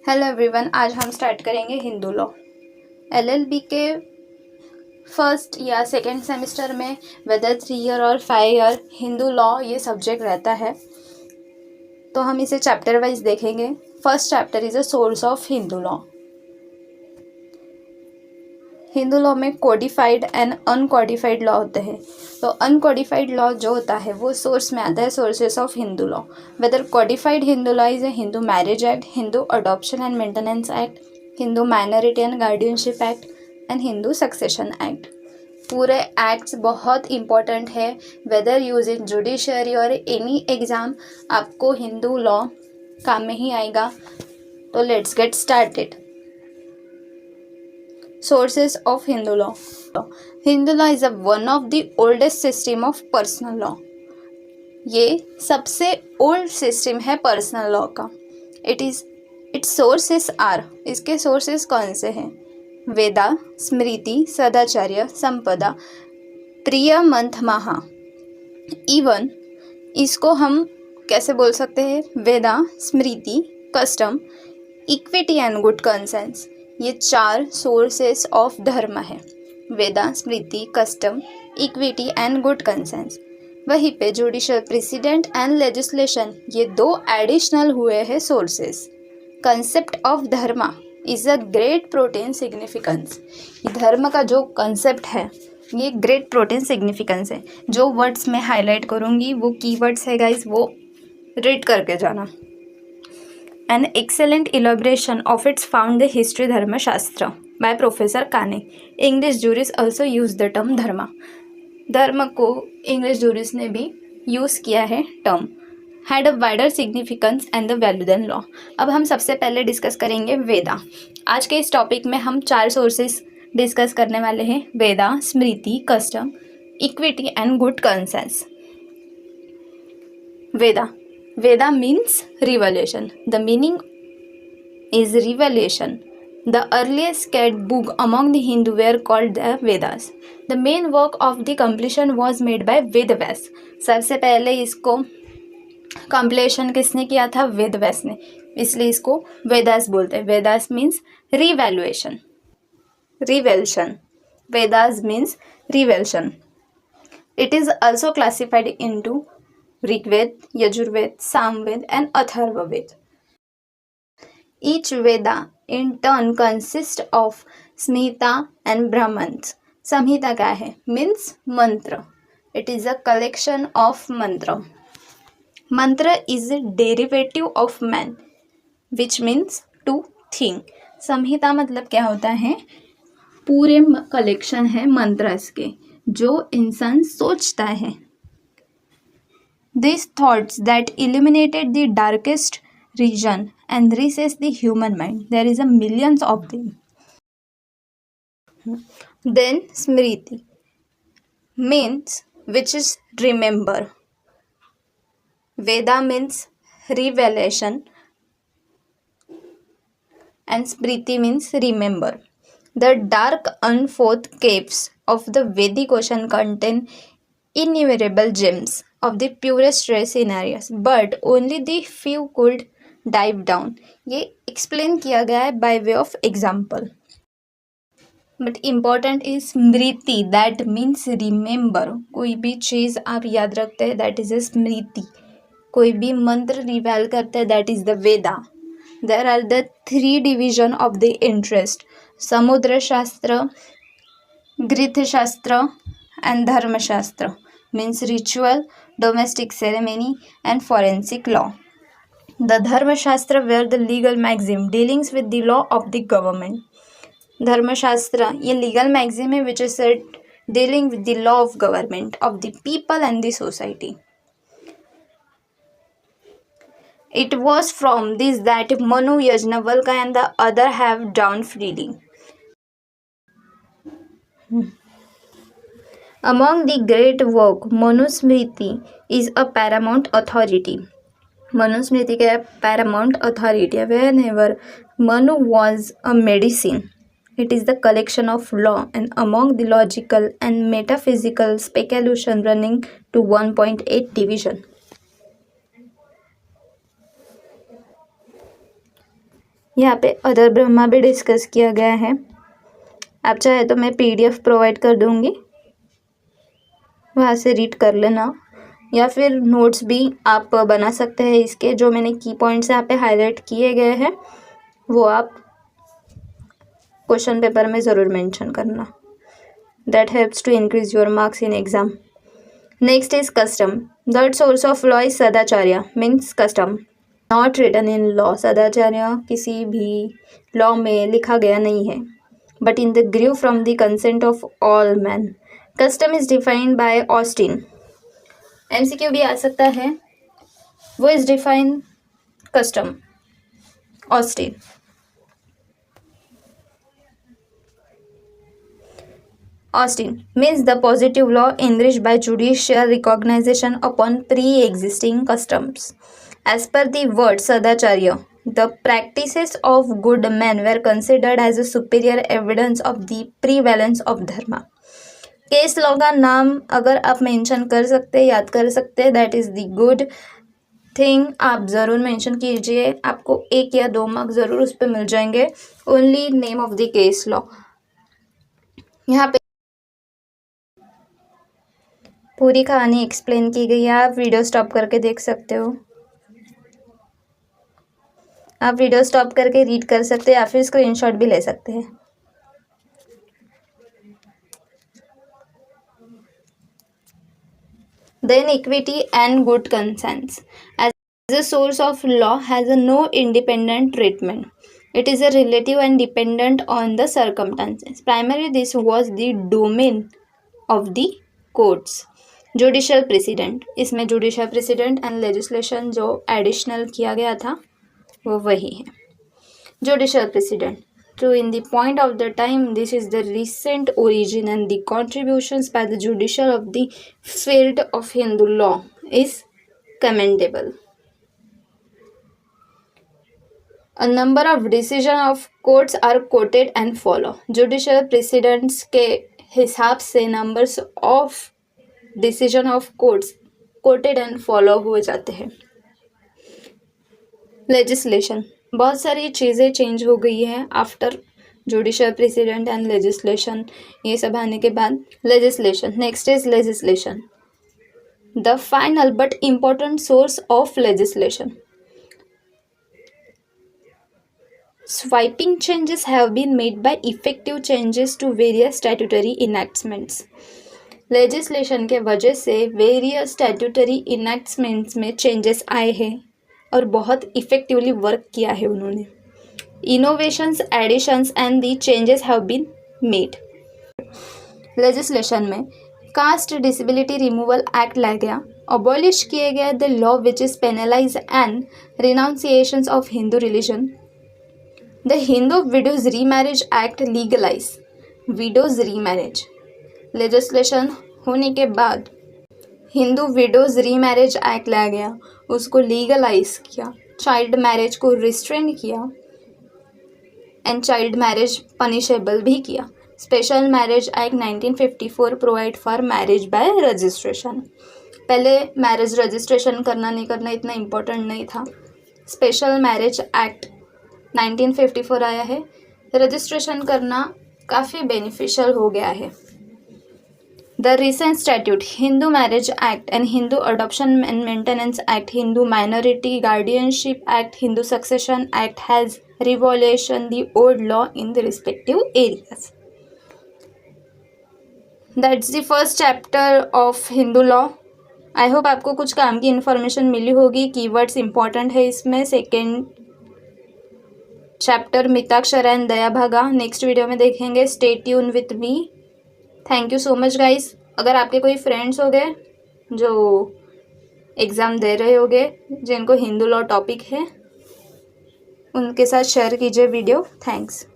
Hello everyone, आज हम start करेंगे हिंदू लॉ। एलएलबी के फर्स्ट या सेकेंड सेमेस्टर में वेदर 3 ईयर और 5 ईयर हिंदू लॉ ये सब्जेक्ट रहता है, तो हम इसे चैप्टर वाइज देखेंगे। First chapter is a source of Hindu law. Hindu law में कोडिफाइड एंड अनकोडिफाइड लॉ होते हैं। तो अनकोडिफाइड लॉ जो होता है वो सोर्स में आता है, sources of Hindu law. Whether codified Hindu law is a Hindu marriage act, Hindu adoption and maintenance act, Hindu minority and guardianship act and Hindu succession act. पूरे एक्ट्स बहुत इंपॉर्टेंट है, वेदर यूज इन जुडिशरी और एनी एग्जाम आपको हिंदू लॉ काम में ही आएगा। तो let's get started. Sources of Hindu law. Hindu law is one of the oldest system of personal law. ये सबसे ओल्ड सिस्टम है पर्सनल लॉ का। इट्स सोर्सेस आर, इसके सोर्सेस कौन से हैं? वेदा, स्मृति, सदाचार्य, संपदा, प्रिय मंथमाहा। इवन इसको हम कैसे बोल सकते हैं? Veda, Smriti, custom, equity and good conscience, ये 4 सोर्सेस ऑफ धर्म है। Veda, Smriti, custom, equity and good conscience. वहीं पे जुडिशियल प्रेसिडेंट एंड लेजिस्लेशन, ये 2 एडिशनल हुए हैं सोर्सेस। कंसेप्ट ऑफ धर्म is a great protein significance. धर्म का जो कंसेप्ट है ये ग्रेट प्रोटेन सिग्निफिकेंस है। जो वर्ड्स मैं हाईलाइट करूँगी वो कीवर्ड्स है गाइस, वो रीड करके जाना। An excellent elaboration of its found the history Dharma Shastra by Professor Kane. English jurists also use the term धर्म। धर्म को इंग्लिश जूरिस्ट ने भी यूज़ किया है term. Had a wider significance and the value than law. अब हम सबसे पहले डिस्कस करेंगे वेदा। आज के इस टॉपिक में हम 4 सोर्सेस डिस्कस करने वाले हैं: Veda, Smriti, custom, equity and good conscience. Veda. Veda means revelation. The meaning is revelation. The earliest sacred book among the Hindu were called the Vedas. The main work of the completion was made by Vedvyas. सबसे पहले इसको completion किसने किया था? वेदव्यास ने, इसलिए इसको वेदास बोलते हैं। Vedas means revaluation, revelation. Vedas means revelation. It is also classified into Rigved, Yajurved, Samved and Atharvaved. Each Veda in turn consists of Smhita and Brahmans. Samhita क्या है? Means mantra. It is a collection of mantra. Mantra is a derivative of man, which means to think. संहिता मतलब क्या होता है? पूरे collection है मंत्रस के जो इंसान सोचता है। These thoughts that illuminated the darkest region and recessed the human mind. There is a millions of them. Then Smriti means which is remember. Veda means revelation and Smriti means remember. The dark unforth caves of the Vedic ocean contain innumerable gems of the purest rare scenarios, but only the few could dive down. ये explain किया गया है by way of example. But important is Smriti, that means remember. कोई भी चीज़ आप याद रखते हैं that is a स्मृति। कोई भी मंत्र रिवेल करते हैं that is the Veda. There are the 3 division of the interest: समुद्र शास्त्र, गृथ शास्त्र and धर्म शास्त्र, means ritual, domestic ceremony and forensic law. The Dharma Shastra were the legal maxim dealings with the law of the government. धर्म शास्त्र ये legal maxim है which is said dealing with the law of government of the people and the society. It was from this that Manu, Yajnavalkya and the other have drawn freely. Among the great work, Manusmriti is a paramount authority. Manusmriti is a paramount authority. Whenever Manu was a medicine, it is the collection of law and among the logical and metaphysical speculation running to 1.8 division. यहाँ पे other Brahma भी discuss किया गया है। आप चाहे तो मैं PDF प्रोवाइड कर दूँगी, वहाँ से रीड कर लेना, या फिर नोट्स भी आप बना सकते हैं इसके। जो मैंने की पॉइंट्स यहाँ पे हाईलाइट किए गए हैं वो आप क्वेश्चन पेपर में ज़रूर मेंशन करना। That helps to increase your marks in exam. Next is custom. Third source of law is sadacharya, means custom, not written in law. Sadacharya किसी भी लॉ में लिखा गया नहीं है, but in the grieve from the consent of all man. Custom is defined by Austin. MCQ भी आ सकता है। वो is define custom, Austin. Austin means the positive law enriched by judicial recognition upon pre-existing customs. As per the word Sadacharya, the practices of good men were considered as a superior evidence of the prevalence of dharma. Case law का नाम अगर आप mention कर सकते, याद कर सकते, that is the good thing. आप ज़रूर मेंशन कीजिए, आपको 1 या 2 मार्क्स ज़रूर उस पर मिल जाएंगे। Only name of the case law. यहाँ पे पूरी कहानी एक्सप्लेन की गई है, आप वीडियो स्टॉप करके देख सकते हो। आप वीडियो स्टॉप करके रीड कर सकते हैं या फिर स्क्रीनशॉट भी ले सकते हैं। Then equity and good conscience as a source of law has a no independent treatment. It is a relative and dependent on the circumstances. Primarily this was the domain of the courts. Judicial president, इसमें judicial president and legislation जो additional किया गया था वो वही है। Judicial president true in the point of the time, this is the recent origin and the contributions by the judicial of the field of Hindu law is commendable. A number of decision of courts are quoted and follow. Judicial precedents के हिसाब से numbers of decision of courts quoted and follow हो जाते हैं। Legislation, बहुत सारी चीज़ें change हो गई हैं after judicial president and legislation. ये सब आने के बाद legislation. Next is legislation, the final but important source of legislation. Sweeping changes have been made by effective changes to various statutory enactments. Legislation के वजह से वेरियस स्टैट्यूटरी इनैक्टमेंट्स में changes आए हैं और बहुत इफेक्टिवली वर्क किया है उन्होंने। Innovations, additions and the changes have been made. Legislation में कास्ट डिसेबिलिटी रिमूवल एक्ट लाया गया, अबॉलिश किए गए the law which is penalise and renunciations of Hindu religion. The Hindu widows remarriage act legalise widows remarriage. Legislation होने के बाद Hindu widows remarriage act लाया गया, उसको लीगलाइज किया, चाइल्ड मैरिज को रिस्ट्रेन किया एंड चाइल्ड मैरिज पनिशेबल भी किया। Special marriage act 1954 provide for marriage by registration. पहले मैरिज रजिस्ट्रेशन करना नहीं करना इतना इम्पोर्टेंट नहीं था। स्पेशल मैरिज एक्ट 1954 आया है, रजिस्ट्रेशन करना काफ़ी बेनिफिशियल हो गया है। The recent statute, Hindu Marriage Act and Hindu Adoption and Maintenance Act, Hindu Minority Guardianship Act, Hindu Succession Act has revolutionized the old law in the respective areas. That's the first chapter of Hindu law. I hope आपको कुछ काम की information मिली होगी। Keywords important है इसमें। Second chapter Mitakshara and दया भागा next video में देखेंगे। Stay tune with me. Thank you so much guys. अगर आपके कोई फ्रेंड्स हो गए जो एग्ज़ाम दे रहे होंगे, जिनको हिंदू लॉ टॉपिक है, उनके साथ शेयर कीजिए वीडियो। थैंक्स।